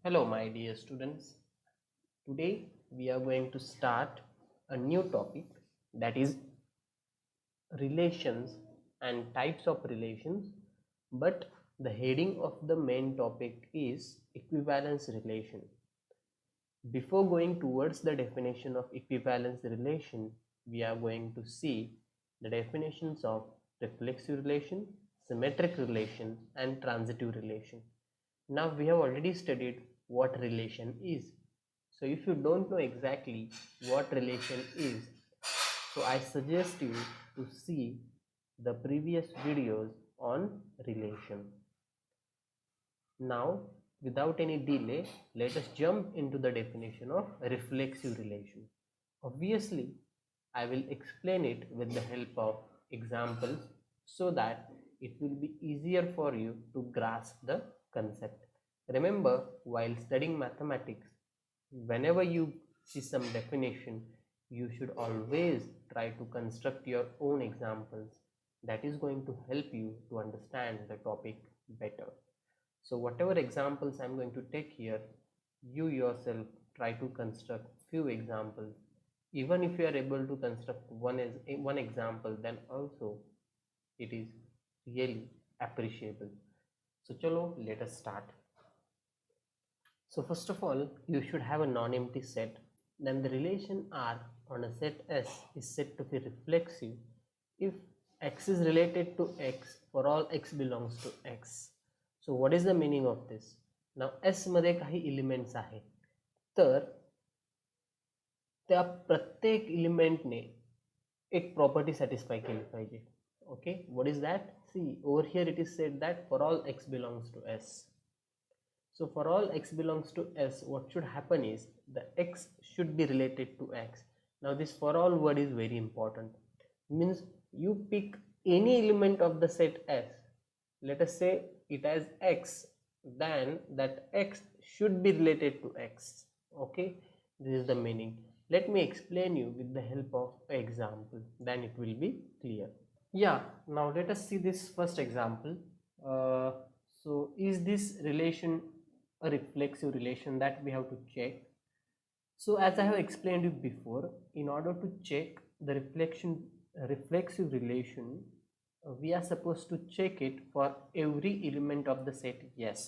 Hello, my dear students. Today we are going to start a new topic, that is relations and types of relations. But the heading of the main topic is equivalence relation. Before going towards the definition of equivalence relation, we are going to see the definitions of reflexive relation, symmetric relation, and transitive relation. Now we have already studied what relation is. So if you don't know exactly what relation is, so I suggest you to see the previous videos on relation. Now, without any delay, let us jump into the definition of reflexive relation. Obviously, I will explain it with the help of examples so that it will be easier for you to grasp the concept. Remember, while studying mathematics, whenever you see some definition, you should always try to construct your own examples. That is going to help you to understand the topic better. So whatever examples I'm going to take here, you yourself try to construct few examples. Even if you are able to construct one example, then also it is really appreciable. So chalo, let us start. So first of all, you should have a non-empty set. Then the relation R on a set S is said to be reflexive if X is related to X for all X belongs to X. So what is the meaning of this? Now S मध्ये काही elements आहेत, तर त्या प्रत्येक एलिमेंटने एक property satisfy केली पाहिजे. Okay, what is that? See, over here it is said that for all X belongs to S. So for all X belongs to S, what should happen is the X should be related to X. Now this for all word is very important. Means you pick any element of the set S. Let us say it has X, then that X should be related to X. Okay, this is the meaning. Let me explain you with the help of an example, then it will be clear. Yeah, now let us see this first example. So is this relation a reflexive relation? That we have to check. So as I have explained you before, in order to check the reflexive relation, we are supposed to check it for every element of the set yes.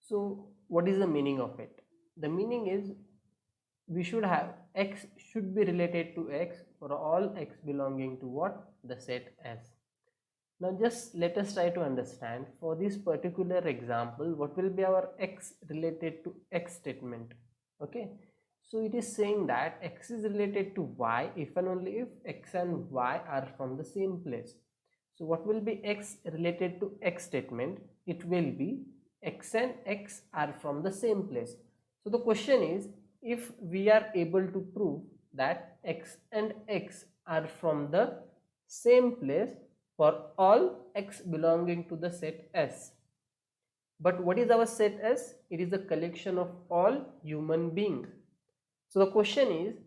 So what is the meaning of it? The meaning is we should have X should be related to X for all X belonging to what? The set S. Now just let us try to understand for this particular example what will be our X related to X statement. Okay, so it is saying that X is related to Y if and only if X and Y are from the same place. So what will be X related to X statement? It will be X and X are from the same place. So the question is, if we are able to prove that X and X are from the same place for all X belonging to the set S. But what is our set S? It is a collection of all human beings. So the question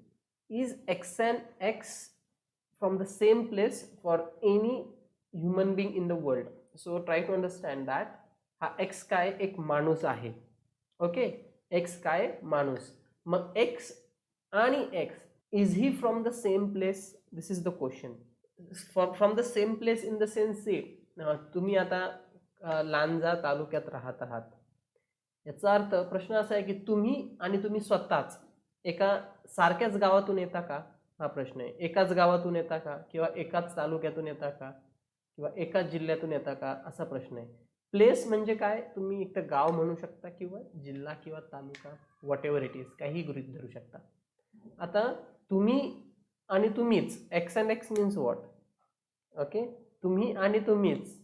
is X and X from the same place for any human being in the world? So try to understand that हा X काय एक माणूस आहे. Okay, X काय माणूस. मग X आणि X, is he from the same place? This is the question. From the same place in the sense से तुम्ही आता लांजा तालुक्यात राहत आहात, याचा अर्थ प्रश्न असा आहे की तुम्ही आणि तुम्ही स्वतःच एका सारख्याच गावातून येता का? हा प्रश्न आहे. एकाच गावातून येता का, किंवा एकाच तालुक्यातून येता का, किंवा एकाच जिल्ह्यातून येता का, असा प्रश्न आहे. प्लेस म्हणजे काय? तुम्ही एक गाव म्हणू शकता किंवा जिल्हा किंवा taluka, what ever it is, काही गृहीत धरू शकता. आता तुम्ही आणि तुम्हीच, x and x means what? Okay, तुम्ही आणि तुम्हीच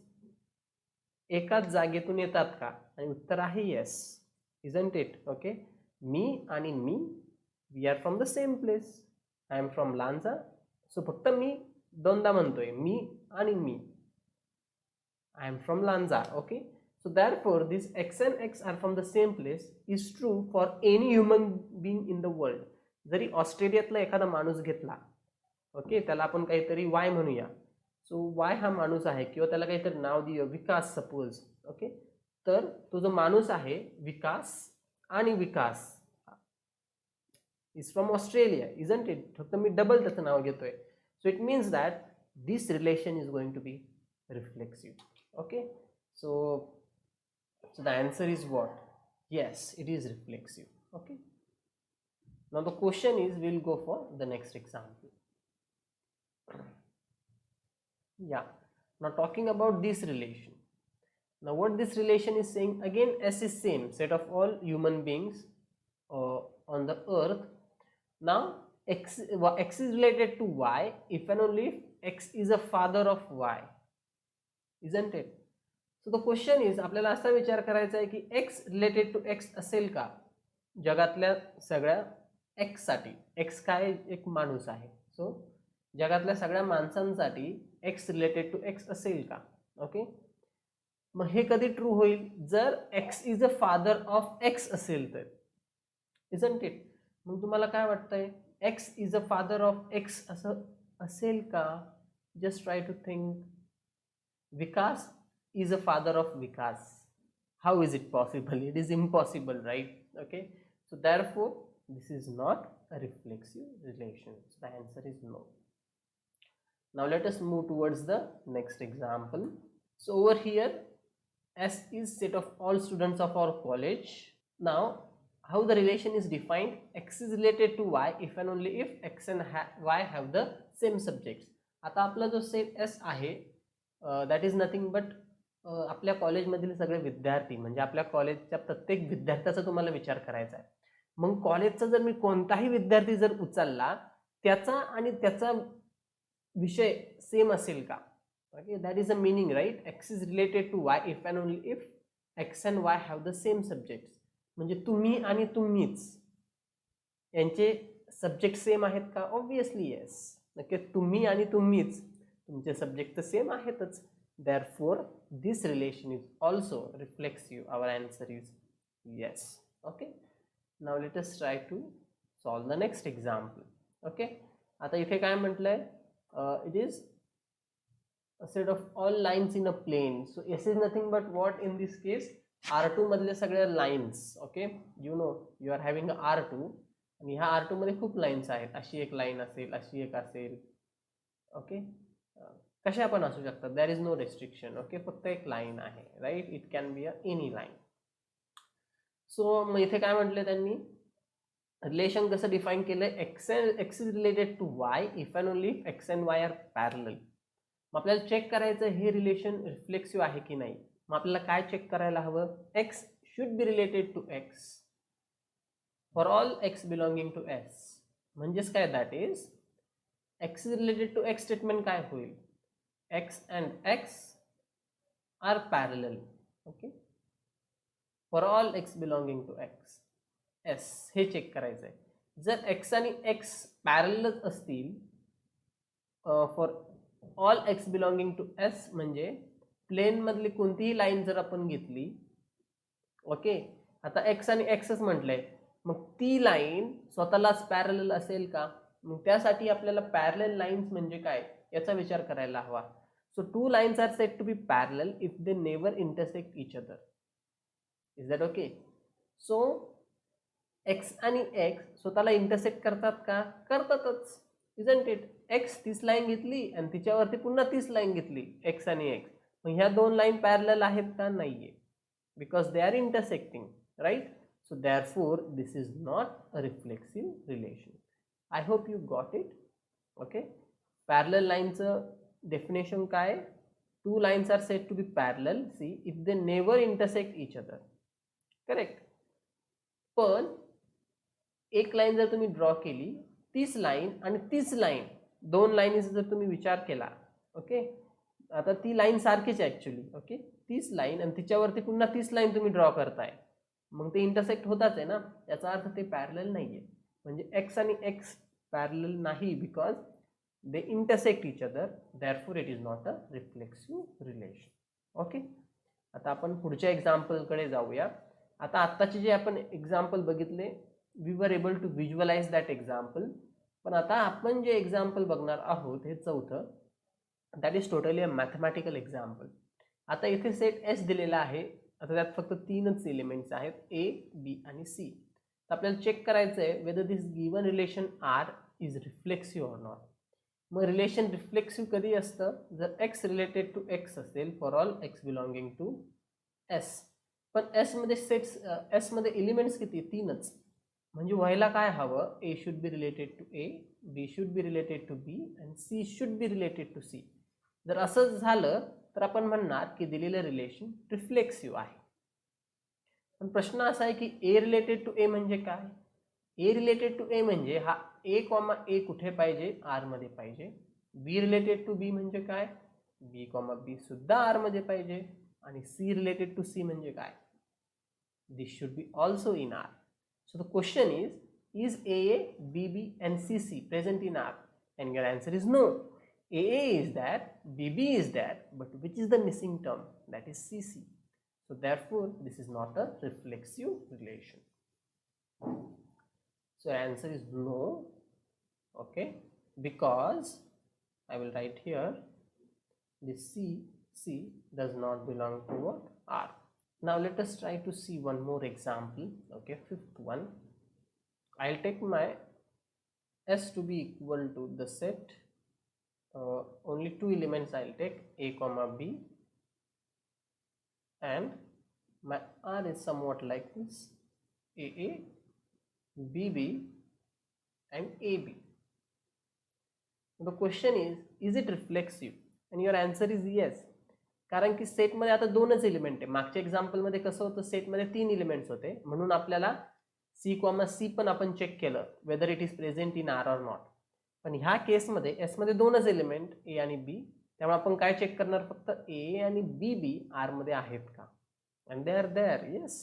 एकाच जागेतून येतात का? आणि उत्तर आहे येस, इजंट इट? ओके, मी आणि मी, we are from the same place. I am from Lanja. So फक्त मी दोनदा म्हणतोय, मी आणि मी. I am from Lanza. Okay, so therefore this X and X are from the same place is true for any human being in the world. जरी ऑस्ट्रेलियातला एखादा माणूस घेतला, okay, त्याला आपण काहीतरी वाय म्हणूया. सो वाय हा माणूस आहे, किंवा त्याला काहीतरी नाव देऊया, विकास सपोज. ओके, तर तो जो माणूस आहे विकास, आणि विकास is from Australia, isn't it? फक्त मी डबल त्याचं नाव घेतोय. So it means that this relation is going to be reflexive. Okay, so the answer is what? Yes, it is reflexive. Okay, now the question is, we'll go for the next example. Yeah, now talking about this relation. Now what this relation is saying, again S is same set of all human beings on the earth. Now x is related to y if and only if x is a father of y, isn't it? So the question is, आपल्याला असा विचार करायचा आहे की x related to x असेल का जगातल्या सगळ्या x साठी. x काय एक माणूस आहे, सो जगातल्या सगळ्या माणसांसाठी x रिलेटेड टू x असेल का. ओके, मग हे कधी ट्रू होईल जर x is a father of x असेल तर, isn't it? मग तुम्हाला काय वाटतंय, x is a father of x असं असेल का? Just try to think. Vikas is a father of Vikas. How is it possible? It is impossible, right? Okay, so therefore this is not a reflexive relation. So the answer is no. Now let us move towards the next example. So over here S is set of all students of our college. Now how the relation is defined, x is related to y if and only if x and y have the same subjects. आता आपला जो set S आहे that is nothing but आपल्या कॉलेजमधील सगळे विद्यार्थी, म्हणजे आपल्या कॉलेजच्या प्रत्येक विद्यार्थ्याचा तुम्हाला विचार करायचा आहे. मग कॉलेजचा जर मी कोणताही विद्यार्थी जर उचलला त्याचा आणि त्याचा विषय सेम असेल का. Okay, that is a meaning, right? X is related to Y if and only if x and Y have the same subject. म्हणजे तुम्ही आणि तुम्हीच यांचे सब्जेक्ट सेम आहेत का? Obviously yes. नक्की तुम्ही आणि तुम्हीच तुमचे सब्जेक्ट तर सेम आहेतच. Therefore this relation is also reflexive. Our answer is yes. Okay, now let us try to solve the next example. Okay, आता इथे काय म्हटलंय, it is a set of all lines in a plane. So S is nothing but what in this case, R2 मधले सगळे lines. Okay, you know you are having a R2 आणि ह्या R2 मध्ये खूप लाईन्स आहेत. अशी एक line असेल, अशी एक असेल. ओके, कशा पण असू शकतात, there is no restriction. Okay, फक्त एक लाईन आहे, right? It can be a any line. So मग इथे काय म्हटलं त्यांनी, रिलेशन कसं डिफाईन केलंय, x is related to Y if and only if x and Y are parallel. मग आपल्याला चेक करायचं हे रिलेशन रिफ्लेक्सिव्ह आहे की नाही. मग आपल्याला काय चेक करायला हवं, X should be related to X for all x belonging to S. म्हणजेच काय, that is X is related to X statement काय होईल, x and x are parallel. Okay, for all x belonging to x s हे check करायचं आहे. जर x आणि x parallel असतील for all x belonging to s, म्हणजे plane मधली कोणतीही लाईन जर आपण घेतली, ओके, आता x आणि xच म्हटलंय, मग ती लाईन स्वतःलाच पॅरलल असेल का. मग त्यासाठी आपल्याला पॅरलल लाईन्स म्हणजे काय याचा विचार करायला हवा. So two lines are set to be parallel if they never intersect each other. Is that okay? So x आणि एक्स स्वतःला इंटरसेक्ट करतात का? करतातच, इजंट इट? एक्स तीच लाईन घेतली आणि तिच्यावरती पुन्हा तीच लाईन घेतली, एक्स आणि एक्स. मग ह्या दोन लाईन पॅरलल आहेत का? नाहीये, because they are intersecting, right? So therefore this is not a reflexive relation. I hope you got it. Okay, parallel लाईनचं डेफिनेशन काय? Two lines are set to be parallel see if they never intersect each other. Correct. पण एक line जर तुम्ही draw केली, तीच line आणि तीच लाईन, दोन लाईनीचा जर तुम्ही विचार केला, ओके, आता ती लाईन सारखीच आहे ॲक्च्युली. ओके, तीच लाईन आणि तिच्यावरती पुन्हा तीच लाईन तुम्ही ड्रॉ करताय, मग ते इंटरसेक्ट होताच आहे ना. याचा अर्थ ते पॅरलल नाही आहे. म्हणजे एक्स आणि एक्स पॅरलल नाही because they intersect each other, therefore it is not a reflexive relation. Okay, आता आपण पुढच्या एक्झाम्पलकडे जाऊया. आता आत्ताचे जे आपण एक्झाम्पल बघितले, we were able to visualise that example. पण आता आपण जे एक्झाम्पल बघणार आहोत हे चौथं, that is totally a mathematical example. आता इथे सेट एस दिलेला आहे आता त्यात फक्त 3च एलिमेंट्स आहेत, ए, बी आणि सी. तर आपल्याला चेक करायचं आहे whether this given relation are is reflexive or not. मग रिलेशन रिफ्लेक्सिव्ह कधी असतं, जर एक्स रिलेटेड टू एक्स असेल for all x belonging to S. पण एस मध्ये एलिमेंट्स किती, 3च. म्हणजे व्हायला काय हवं, a should be related to a, b should be related to b and c should be related to c. जर असं झालं तर आपण म्हणणार की दिलेलं रिलेशन रिफ्लेक्सिव्ह आहे. पण प्रश्न असा आहे की ए रिलेटेड टू ए म्हणजे काय. ए रिलेटेड टू ए म्हणजे हा ए कॉमा ए कुठे पाहिजे, आर मध्ये पाहिजे. बी रिलेटेड टू बी म्हणजे काय, बी कॉमा बी सुद्धा आर मध्ये पाहिजे. आणि सी रिलेटेड टू सी म्हणजे काय, this should be also in are. So the question is AA, BB and CC present in R? And your answer is no. AA is there, BB is there, but which is the missing term? That is CC. So therefore, this is not a reflexive relation. So answer is no. Okay, because I will write here this C does not belong to what, R. Now let us try to see one more example. Okay, fifth one. I'll take my S to be equal to the set, only 2 elements I'll take, A comma B, and my R is somewhat like this, AA, BB and AB. The question is it reflexive? And your answer is yes. कारण की सेटमध्ये आता 2च element आहे. मागच्या एक्झाम्पलमध्ये कसं होतं, सेटमध्ये 3 elements होते, म्हणून आपल्याला सी कॉमा सी पण आपण चेक केलं whether it is present in R or not. पण ह्या केसमध्ये एसमध्ये 2च एलिमेंट ए आणि बी, त्यामुळे आपण काय चेक करणार, फक्त ए आणि बी बी आर मध्ये आहेत का, and they are there, yes.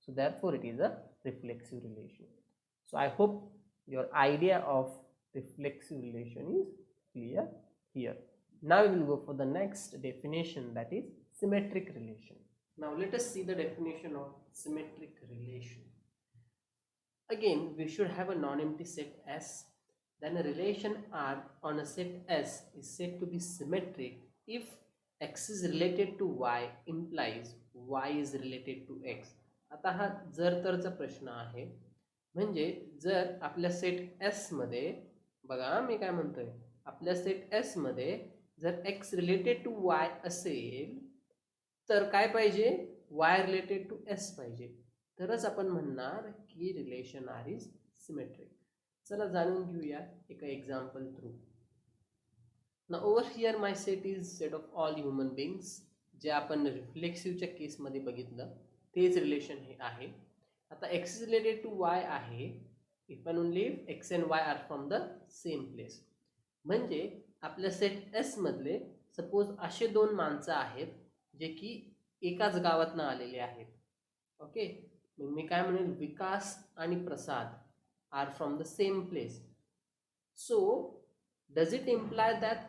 So therefore it is a reflexive relation. So I hope your idea of reflexive relation is clear here. Now we will go for the next definition, that is symmetric relation. Now let us see the definition of symmetric relation. Again, we should have a non-empty set S. Then a relation R on a set S is said to be symmetric if X is related to Y implies Y is related to X. आता हा जर तरचा प्रश्न आहे. म्हणजे जर आपल्या set S मध्ये, बघा मी काय म्हणतोय, आपल्या सेट एस मध्ये जर एक्स रिलेटेड टू वाय असेल तर काय पाहिजे, वाय रिलेटेड टू एस पाहिजे, तरच आपण म्हणणार की रिलेशन आर इज सिमेट्रिक. चला जाणून घेऊया एका example through. Now over here my set is set of all human beings. जे आपण रिफ्लेक्सिव्हच्या केसमध्ये बघितलं तेच रिलेशन हे आहे. आता एक्स रिलेटेड टू वाय आहे if and only if x and Y are from the same place. म्हणजे आपल्या सेट एस मधले सपोज असे 2 माणसं आहेत जे की एकाच गावातनं आलेले आहेत. ओके, मग मी काय म्हणेल, विकास आणि Prasad are from the same place. So does it imply that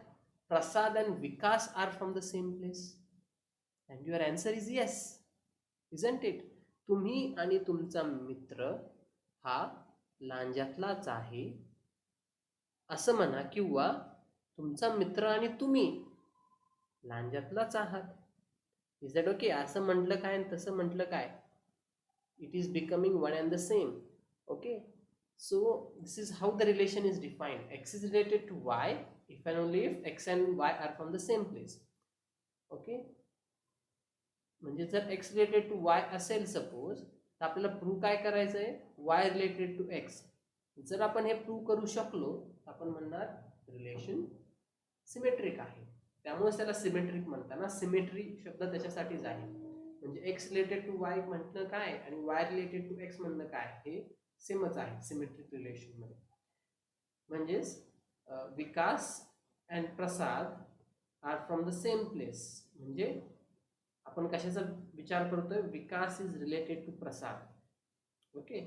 Prasad and Vikas are from the same place? And your answer is yes, isn't it? तुम्ही आणि तुमचा मित्र हा लांज्यातलाच आहे असं म्हणा, किंवा तुमचा मित्र आणि तुम्ही लांज्यातलाच आहात. Is that okay? असं म्हटलं काय आणि तसं म्हटलं काय, it is becoming one and the same. Okay, so this is how the relation is defined. X is related to Y if and only if x and Y are from the same place. Okay, म्हणजे जर x related to वाय असेल suppose, तर आपल्याला prove काय करायचं आहे, वाय related to x. जर आपण हे प्रूव्ह करू शकलो तर आपण म्हणणार रिलेशन सिमेट्रिक आहे. त्यामुळे त्याला सिमेट्रिक म्हणतात ना. सिमेट्री शब्द त्याच्यासाठीच आहे. म्हणजे एक्स रिलेटेड टू वाय म्हटलं काय आणि वाय रिलेटेड टू एक्स म्हणणं काय, हे सेमच आहे सिमेट्रिक रिलेशन मध्ये. म्हणजेच Vikas and Prasad are from the same place. म्हणजे आपण कशाचा विचार करतोय, Vikas is related to Prasad. Okay,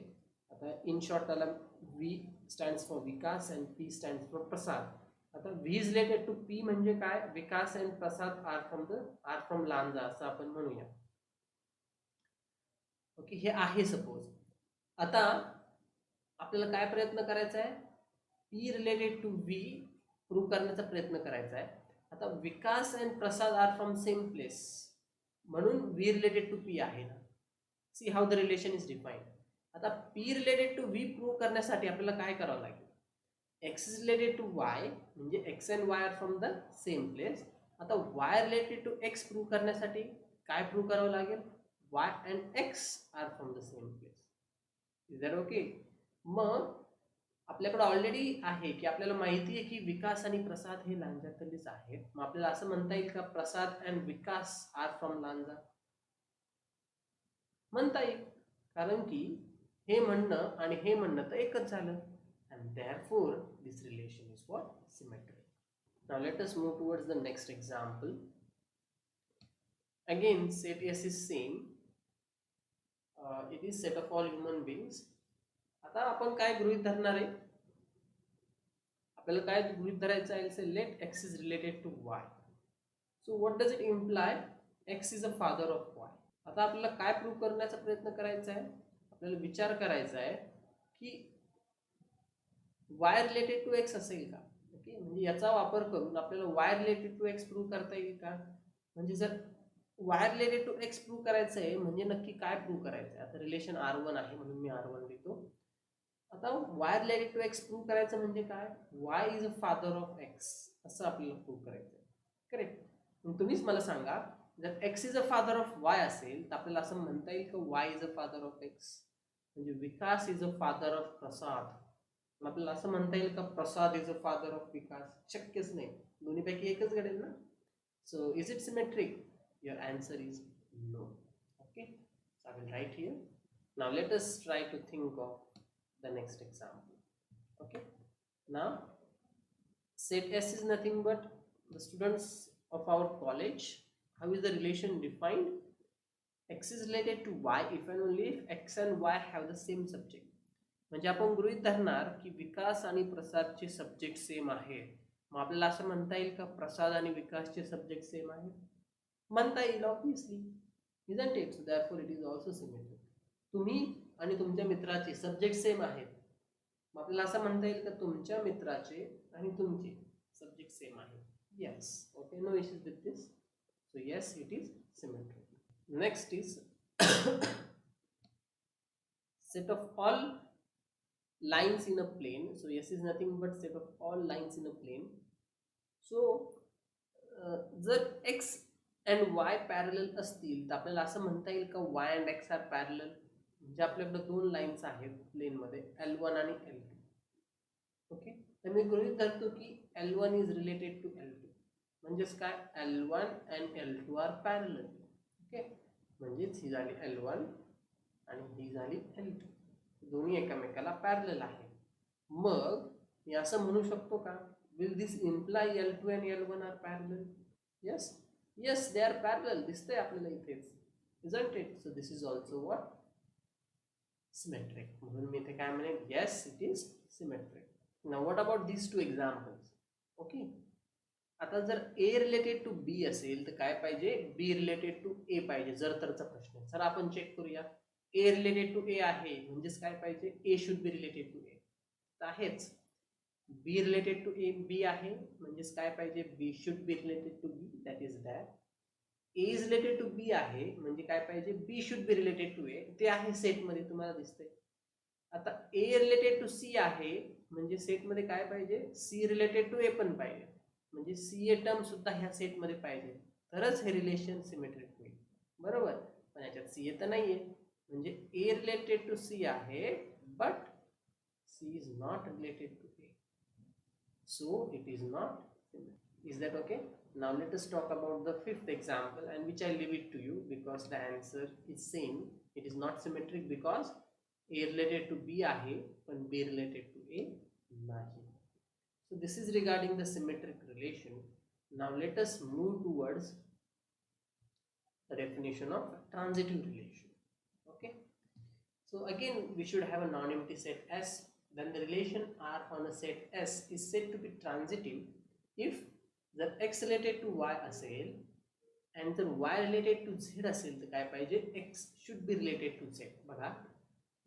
आता इन शॉर्ट त्याला v stands for Vikas and p stands for Prasad. आता v is related to p म्हणजे काय, Vikas and Prasad are from Lanja असं आपण म्हणूया. ओके, हे आहे सपोज. आता आपल्याला काय प्रयत्न करायचा आहे, p related to v prove करण्याचा प्रयत्न करायचा आहे. आता Vikas and Prasad are from same place. म्हणून v रिलेटेड टू p आहे ना. See how the relation is defined. आता p related to v prove करण्यासाठी आपल्याला काय करावं लागेल, x is related to y म्हणजे x and y are from the same place. आता y related to x prove करण्यासाठी काय प्रूव्ह करावं लागेल, y and x are from the same place. Is that okay. मग आपल्याकडे ऑलरेडी आहे की आपल्याला माहिती आहे की विकास आणि प्रसाद हे लांजातलेच आहेत. मग आपल्याला असं म्हणता येईल का Prasad and Vikas are from Lanja, म्हणता येईल, कारण की हे म्हणणं आणि हे म्हणणं तर एकच झालं. and therefore this relation is what, symmetric. Now let us move towards the next example. Again set S is same. It is set of all human beings. आता आपण काय गृहीत धरणार आहे, आपल्याला काय गृहीत धरायचं आहे, से let x is related to y. So what does it imply, x is a father of y. आता आपल्याला काय प्रूव्ह करण्याचा प्रयत्न करायचा आहे, आपल्याला विचार करायचा आहे की y रिलेटेड टू x असेल का. ओके, म्हणजे याचा वापर करून आपल्याला y related to x prove करता येईल का. म्हणजे जर y related to x prove करायचं आहे म्हणजे नक्की काय प्रूव्ह करायचं आहे. आता रिलेशन r1 आहे म्हणून मी r1 लिहितो. आता y related to x prove करायचं म्हणजे काय, y is a father of x असं आपल्याला प्रूव्ह करायचं आहे. करेक्ट. मग तुम्हीच मला सांगा, जर x is a father of y असेल तर आपल्याला असं म्हणता येईल की y is a father of x. म्हणजे विकास इज अ फादर ऑफ प्रसाद. आपल्याला असं म्हणता येईल का प्रसाद इज अ फादर ऑफ विकास. शक्यच नाही, दोन्हीपैकी एकच घडेल ना. So is it symmetric, your answer is no. Okay, so I will write here. Now let us try to think of the next example. Okay, now set S is nothing but the students of our college. How is the relation defined, x is related to y if and only if x and y have the same subject. म्हणजे आपण गृहीत धरणार की विकास आणि प्रसादचे subject same आहेत. मग आपल्याला असं म्हणता येईल का प्रसाद आणि विकासचे सब्जेक्ट सेम आहेत, म्हणता येईल obviously. Isn't it. So therefore it is also symmetric. तुम्ही आणि तुमच्या मित्राचे सब्जेक्ट सेम आहेत, मग आपल्याला असं म्हणता येईल का तुमच्या मित्राचे आणि तुमचे सब्जेक्ट सेम आहेत. Yes. Okay, no issues with this. So yes, it is symmetric. Next is set of all lines in a plane. So S is nothing but set of all lines in a plane. So जर x and y parallel असतील तर आपल्याला असं म्हणता येईल का y and x are parallel. म्हणजे आपल्याकडे दोन लाईन्स आहेत प्लेन मध्ये, L1 आणि L2. ओके, तर मी गृहीत धरतो की L1 is related to L2. म्हणजेच काय, L1 and L2 are parallel. Okay, म्हणजेच ही झाली L1 आणि ही झाली L2, दोन्ही एकमेकाला पॅरलल आहे. मग मी असं म्हणू शकतो का, will this imply L2 and L1 are parallel. Yes, yes, they are parallel. दिसतंय आपल्याला इथेच, isn't it. So this is also what, symmetric. म्हणून मी इथे काय म्हणेन, yes, it is symmetric. Now what about these two examples. Okay, आता जर A रिलेटेड टू B असेल तर काय पाहिजे, B रिलेटेड टू A पाहिजे. जर तरचा प्रश्न आहे. सर आपण चेक करूया. A रिलेटेड टू A आहे म्हणजेच काय पाहिजे, A should be related to A. तर आहेच. B related to A B आहे म्हणजेच काय पाहिजे, B should be related to B. That is that. A is related to B आहे म्हणजे काय पाहिजे, B should be related to A. ते आहे सेटमध्ये, तुम्हाला दिसतंय. आता A रिलेटेड टू C आहे म्हणजे सेटमध्ये काय पाहिजे, C रिलेटेड टू A पण पाहिजे. म्हणजे CA टर्म सुद्धा ह्या सेटमध्ये पाहिजे, तरच हे रिलेशन सिमेट्रिक होईल. बरोबर. पण याच्यात CA तर नाहीये, म्हणजे A रिलेटेड टू C आहे but C is not related to A. So it is not symmetric. Is that okay? Now let us talk about the fifth example, and which I leave it to you because the answer is same. It is not symmetric because A related to B आहे पण B related to A नाही. So this is regarding the symmetric relation. Now let us move towards the definition of transitive relation. Okay, so again we should have a non-empty set S. Then the relation R on a set S is said to be transitive if जर x related to y असेल and जर y related to z असेल तर काय पाहिजे, x should be related to z. बघा,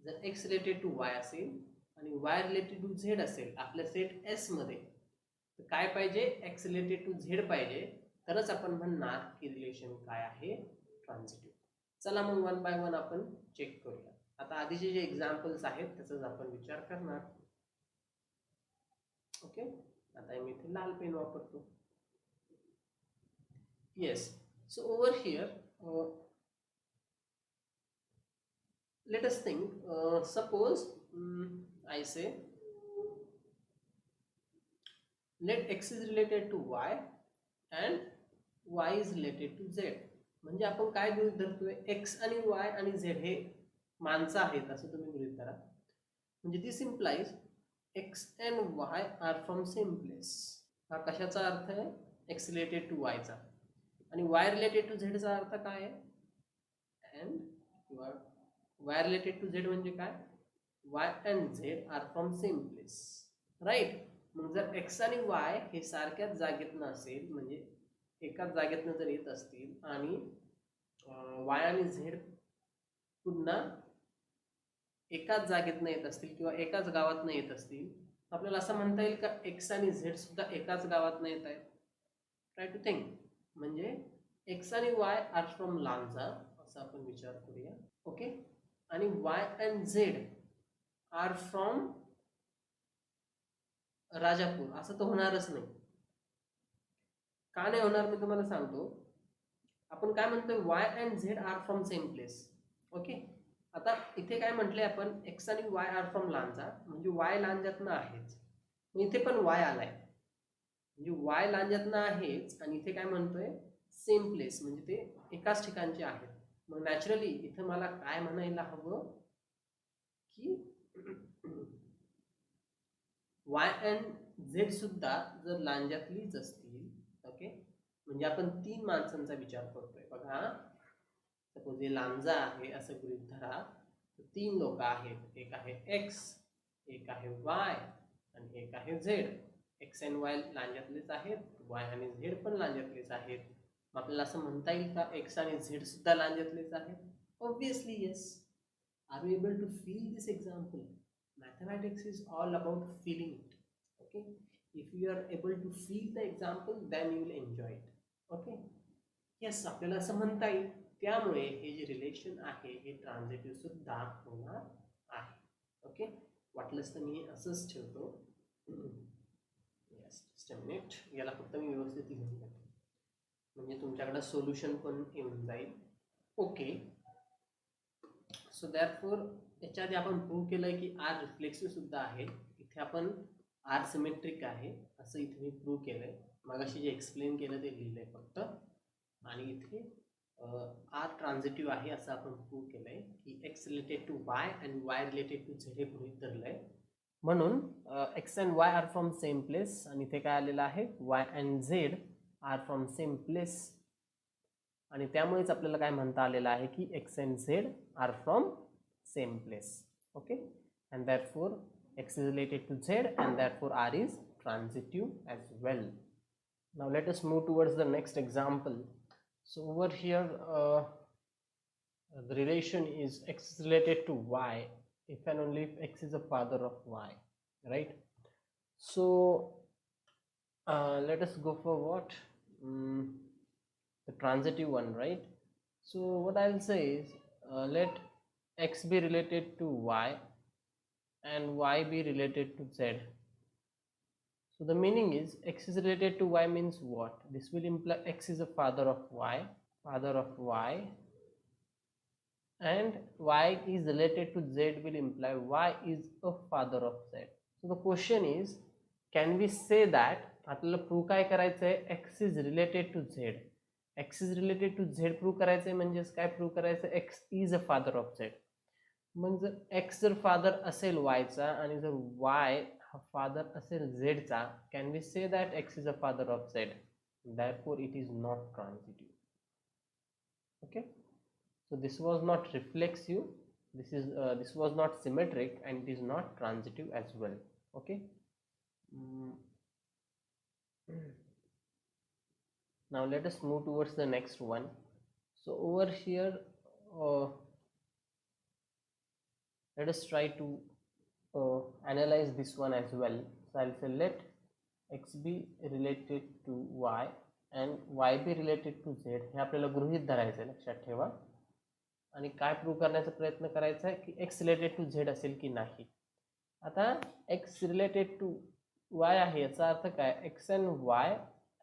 जर x related to y असेल आणि y related to z असेल आपल्या सेट S मध्ये, तर काय पाहिजे, x related to z पाहिजे, तरच आपण म्हणणार की रिलेशन काय आहे, ट्रान्झिटिव्ह. चला मग वन बाय वन आपण चेक करूया. आता आधीचे जे एक्झाम्पल्स आहेत त्याचाच आपण विचार करणार. ओके, आता मी इथे लाल पेन वापरतो. Yes, so over here let us think, suppose I say let x is related to y and y is related to z. म्हणजे आपण काय गृहीत धरतोय, x आणि y आणि z हे माणसं आहेत असं तुम्ही गृहीत धरा. म्हणजे this implies x and y are from same place. हा कशाचा अर्थ आहे, x रिलेटेड टू y चा. आणि y रिलेटेड टू z चा अर्थ काय आहे, and y related to z म्हणजे काय, y and z are from same place, right. मग जर x आणि y हे सारख्याच जागेतनं असेल, म्हणजे एकाच जागेतनं जर येत असतील आणि y आणि z पुन्हा एकाच जागेतनं येत असतील किंवा एकाच गावातनं येत असतील, आपल्याला असं म्हणता येईल का x आणि z सुद्धा एकाच गावातनं येत आहेत. Try to think. म्हणजे x आणि y आर फ्रॉम लांजा असं आपण विचार करूया. ओके, आणि y and z are from Rajapur, असं तर होणारच नाही. का नाही होणार मी तुम्हाला सांगतो. आपण काय म्हणतोय, y and z are from same place. Okay, आता इथे काय म्हटले आपण, x आणि y आर फ्रॉम लांजा, म्हणजे y लांजातनं आहेच. इथे पण y आलाय, म्हणजे y लांजातनं आहेच आणि इथे काय म्हणतोय, सेम प्लेस, म्हणजे ते एकाच ठिकाणचे आहेत. मग नॅचरली इथे मला काय म्हणायला हवं की y and z सुद्धा जर लांजातलीच असतील, ओके, म्हणजे आपण 3 माणसांचा विचार करतोय. बघा, सपोज हे लांजा आहे असं गृहीत धरा, तर 3 लोक आहेत. एक आहे x, एक आहे y आणि एक आहे z. x and y लांजातलेच आहेत, y आणि z पण लांजातलेच आहेत. आपल्याला असं म्हणता येईल का x आणि z सुद्धा लांजातलेच आहेत? Obviously yes. Are you able to feel this example? Mathematics is all about feeling it. Okay, if you are able to feel the example, then you will enjoy it. Okay, yes, आपल्याला असं म्हणता येईल. त्यामुळे हे जे relation आहे हे ट्रान्झिटिव्ह सुद्धा होणार आहे. Okay, वाटलंच तर मी असंच ठेवतो. येस, जस्ट अ मिनिट, याला फक्त मी व्यवस्थित लिहून घेतो म्हणजे तुमच्याकडे सोल्युशन पण येऊन जाईल. ओके, सो दॅरफोर याच्या आधी आपण प्रूव्ह केलंय की आर रिफ्लेक्सिव्ह सुद्धा आहे. इथे आपण आर सिमेट्रिक आहे असं इथे मी प्रूव्ह केलंय. मगाशी जे एक्सप्लेन केलं ते लिहिलंय फक्त. आणि इथे आर ट्रान्झिटिव्ह आहे असं आपण प्रूव्ह केलंय की x related to y and y related to z हे गृहीत धरलंय. म्हणून x and Y are from same place आणि इथे काय आलेलं आहे, y and z are from same place. आणि त्यामुळेच आपल्याला काय म्हणता आलेलं आहे की x and z are from same place. Okay, and therefore x is related to z and therefore r is transitive as well. Now let us move towards the next example. So over here the relation is x is related to y if and only if x is a father of y, right? So let us go for what, the transitive one, right? So what I'll say is let x be related to y and y be related to z. So the meaning is x is related to y means what? This will imply x is a father of y, and y is related to z will imply y is a father of z. So the question is, can we say that आपल्याला prove काय करायचं आहे, x is related to z. x is related to z prove करायचं आहे म्हणजे काय prove करायचं, x is a father of z. मग जर x जर फादर असेल y चा आणि जर y हा फादर असेल z चा, can we say that x is a father of z? Therefore it is not transitive. Okay, so this was not reflexive, this was not symmetric, and it is not transitive as well. Okay, now let us move towards the next one. So over here let us try to analyze this one as well. So I'll say let x be related to y and y be related to z हे आपल्याला गृहीत धरायचं आहे, लक्षात ठेवा. आणि काय prove करण्याचा प्रयत्न करायचा आहे की एक्स रिलेटेड टू झेड असेल की नाही. आता एक्स रिलेटेड टू वाय आहे याचा अर्थ काय, x and y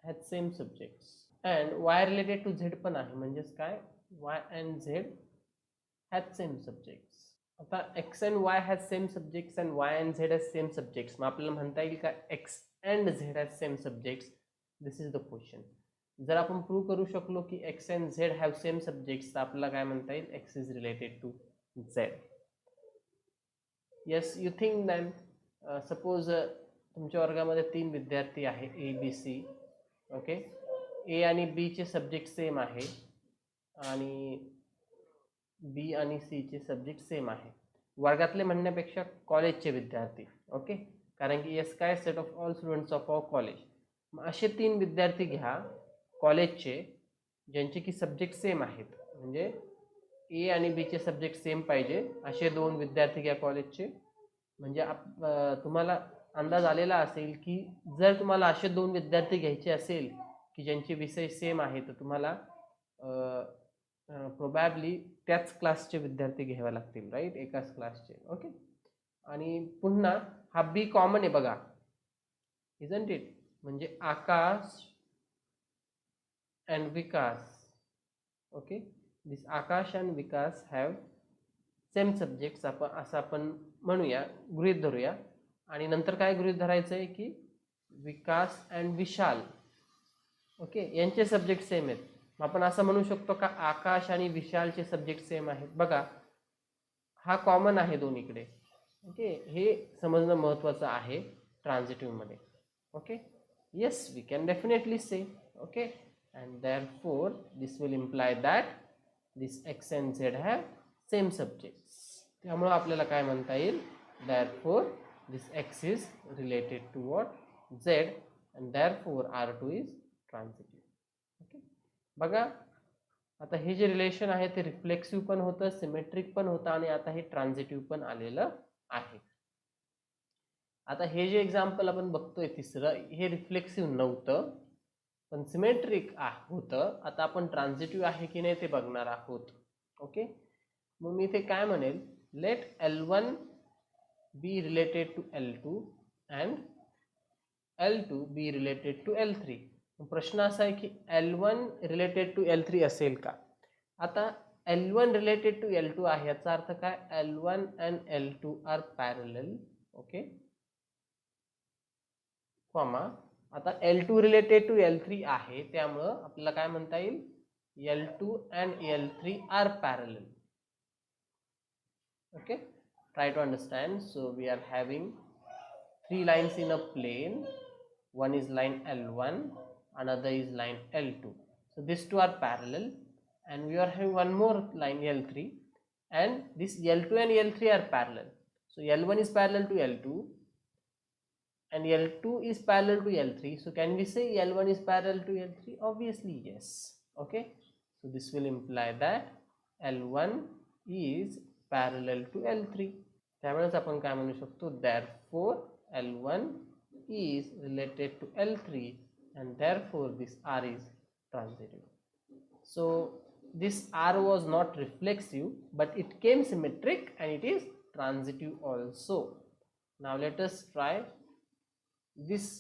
has same subjects and y related to z पण आहे, म्हणजेच काय, y and z has same subjects. आता x and y has same subjects and y and z has same subjects, मग आपल्याला म्हणता येईल का x and z has same subjects. This is the question. जर आपण प्रूव्ह करू शकलो की x and z have same subjects तर आपल्याला काय म्हणता येईल, x is related to z. Yes, you think then suppose तुमच्या वर्गामध्ये 3 विद्यार्थी आहे, ए बी सी. ओके, ए आणि बी चे सब्जेक्ट सेम आहे आणि बी आणि सी चे सब्जेक्ट सेम आहे. वर्गातले म्हणण्यापेक्षा कॉलेजचे विद्यार्थी. ओके, कारण की एस काय, set of all students of our college. मग असे 3 विद्यार्थी घ्या कॉलेजचे ज्यांचे की सब्जेक्ट सेम आहेत, म्हणजे ए आणि बी चे सब्जेक्ट सेम पाहिजे असे 2 विद्यार्थी घ्या कॉलेजचे. म्हणजे तुम्हाला अंदाज आलेला असेल की जर तुम्हाला असे 2 विद्यार्थी घ्यायचे असेल की ज्यांचे विषय सेम आहे तर तुम्हाला प्रोबॅबली त्याच क्लासचे विद्यार्थी घ्यावे लागतील, राईट, एकाच क्लासचे. ओके, आणि पुन्हा हा बी कॉमन आहे बघा, इजंट इट, म्हणजे Akash and Vikas. Okay, this Akash and Vikas have same subjects, असं आपण म्हणूया, गृहीत धरूया. आणि नंतर काय गृहीत धरायचं आहे की विकास अँड विशाल, ओके, यांचे सब्जेक्ट सेम आहेत. आपण असं म्हणू शकतो का आकाश आणि विशालचे सब्जेक्ट सेम आहेत. बघा हा कॉमन आहे दोन्हीकडे. ओके, हे समजणं महत्त्वाचं आहे ट्रान्झिटिव्हमध्ये. Okay, yes, we can definitely say. Okay, and therefore this will imply that this x and z have same subjects. त्यामुळे आपल्याला काय म्हणता येईल, therefore this x is related to what, z, and therefore r2 is transitive. Okay, बघा आता हे जे relation आहे ते reflexive पण होतं, सिमेट्रिक पण होतं आणि आता हे ट्रान्झिटिव्ह पण आलेलं आहे. आता हे जे एक्झाम्पल आपण बघतोय तिसरं, हे रिफ्लेक्सिव्ह नव्हतं पण सिमेट्रिक होतं. आता आपण ट्रान्झिटिव्ह आहे की नाही ते बघणार आहोत. ओके, मग मी इथे काय म्हणेल, let L1 be related to L2 and L2 be related to L3. प्रश्न असा आहे की L1 रिलेटेड टू L3 असेल का. आता L1 रिलेटेड टू L2 आहे याचा अर्थ काय, L1 and L2 are parallel. Okay, comma, आता L2 रिलेटेड टू L3 आहे त्यामुळं आपल्याला काय म्हणता येईल, L2 and L3 are parallel. Okay, try to understand. So we are having 3 lines in a plane. One is line L1, another is line L2. So these two are parallel and we are having one more line L3 and this L2 and L3 are parallel. So L1 is parallel to L2 and L2 is parallel to L3. So can we say L1 is parallel to L3? Obviously yes. Okay, so this will imply that L1 is parallel to L3. त्यावेळेस आपण काय म्हणू शकतो, therefore L1 is related to L3 and therefore this R is transitive. So this R was not reflexive but it came symmetric and it is transitive also. Now let us try this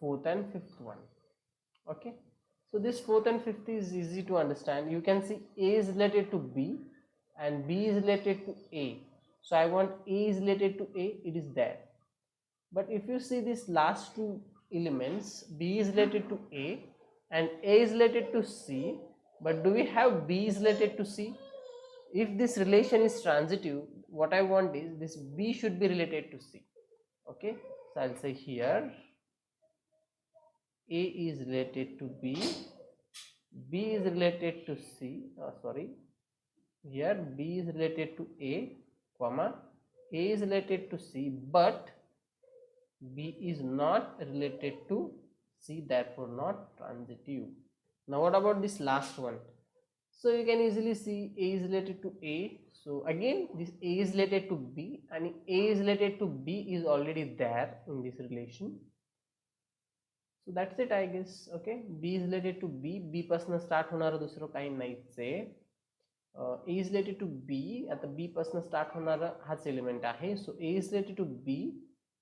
fourth and fifth one. Okay, so this fourth and fifth is easy to understand. You can see A is related to B and B is related to A. So I want A is related to A, it is there. But if you see these last two elements, B is related to A and A is related to C, but do we have B is related to C? If this relation is transitive, what I want is this B should be related to C. Okay, so I'll say here A is related to B, B is related to C, here B is related to A, comma, A is related to C, but B is not related to C, therefore not transitive. Now what about this last one? So you can easily see A is related to A. So again this A is related to B and A is related to B is already there in this relation. So that's it, I guess. Okay, B is related to B पासन start होणार दुसरं काही नाहीच आहे. A is related to B, आता B पासन start होणार हाच एलिमेंट आहे. So A is related to B,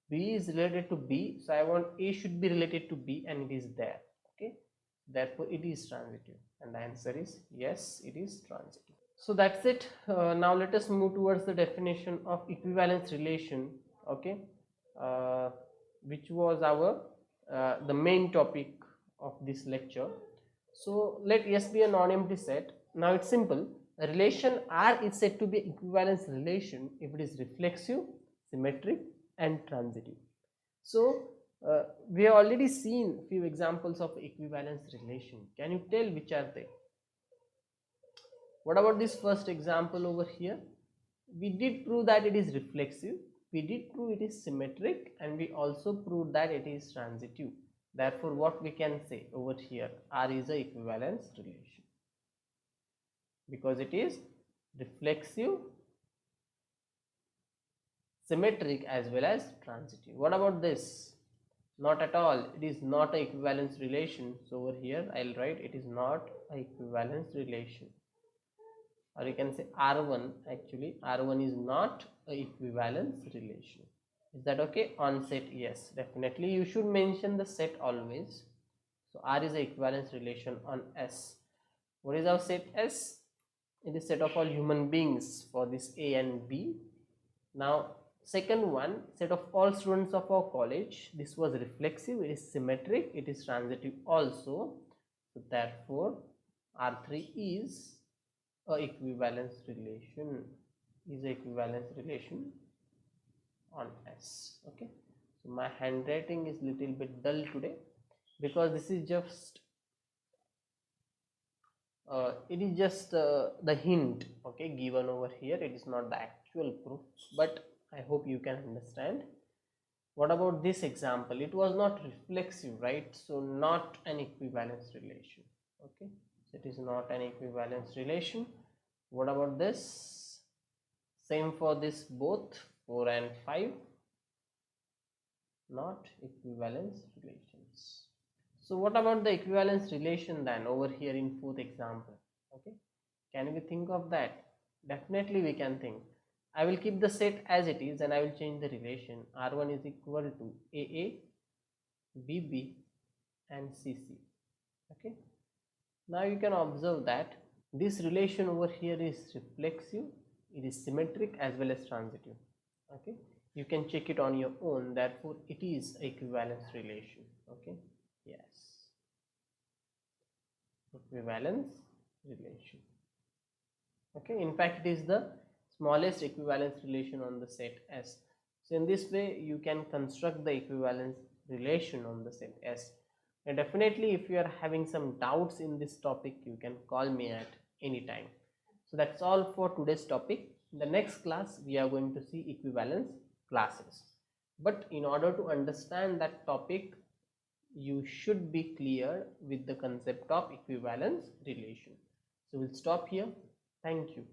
B is related to B, so I want A should be related to B and it is there. Okay, therefore it is transitive, and the answer is yes, it is transitive. So that's it. Now let us move towards the definition of equivalence relation. Okay, which was our the main topic of this lecture. So let S be a non-empty set. Now it's simple. A relation R is said to be an equivalence relation if it is reflexive, symmetric and transitive. So we have already seen few examples of equivalence relation. Can you tell which are they? What about this first example over here? We did prove that it is reflexive, we did prove it is symmetric, and we also proved that it is transitive. Therefore what we can say over here, R is a equivalence relation because it is reflexive, symmetric as well as transitive. What about this? Not at all, it is not a equivalence relation. So over here I'll write it is not a equivalence relation, or you can say R1. Actually R1 is not a equivalence relation. Is that okay? On set, yes, definitely you should mention the set always. So R is a equivalence relation on S. What is our set S? It is set of all human beings for this A and B. Now second one, set of all students of our college. This was reflexive, it is symmetric, it is transitive also. So therefore R3 is a equivalence relation, on S. Okay, so my handwriting is little bit dull today because this is just it is just the hint, okay, given over here. It is not the actual proof, but I hope you can understand. What about this example? It was not reflexive, right? So not an equivalence relation. Okay, so it is not an equivalence relation. What about this? Same for this, both 4 and 5, not equivalence relations. So what about the equivalence relation then over here in fourth example? Okay, can we think of that? Definitely we can think. I will keep the set as it is and I will change the relation. R1 is equal to AA, BB and CC. Okay, now you can observe that this relation over here is reflexive, it is symmetric as well as transitive. Okay, you can check it on your own. Therefore it is equivalence relation. Okay, yes, equivalence relation. Okay, in fact it is the smallest equivalence relation on the set S. So in this way you can construct the equivalence relation on the set S. And definitely if you are having some doubts in this topic, you can call me at any time. So that's all for today's topic. In the next class we are going to see equivalence classes, but in order to understand that topic you should be clear with the concept of equivalence relation. So we'll stop here. Thank you.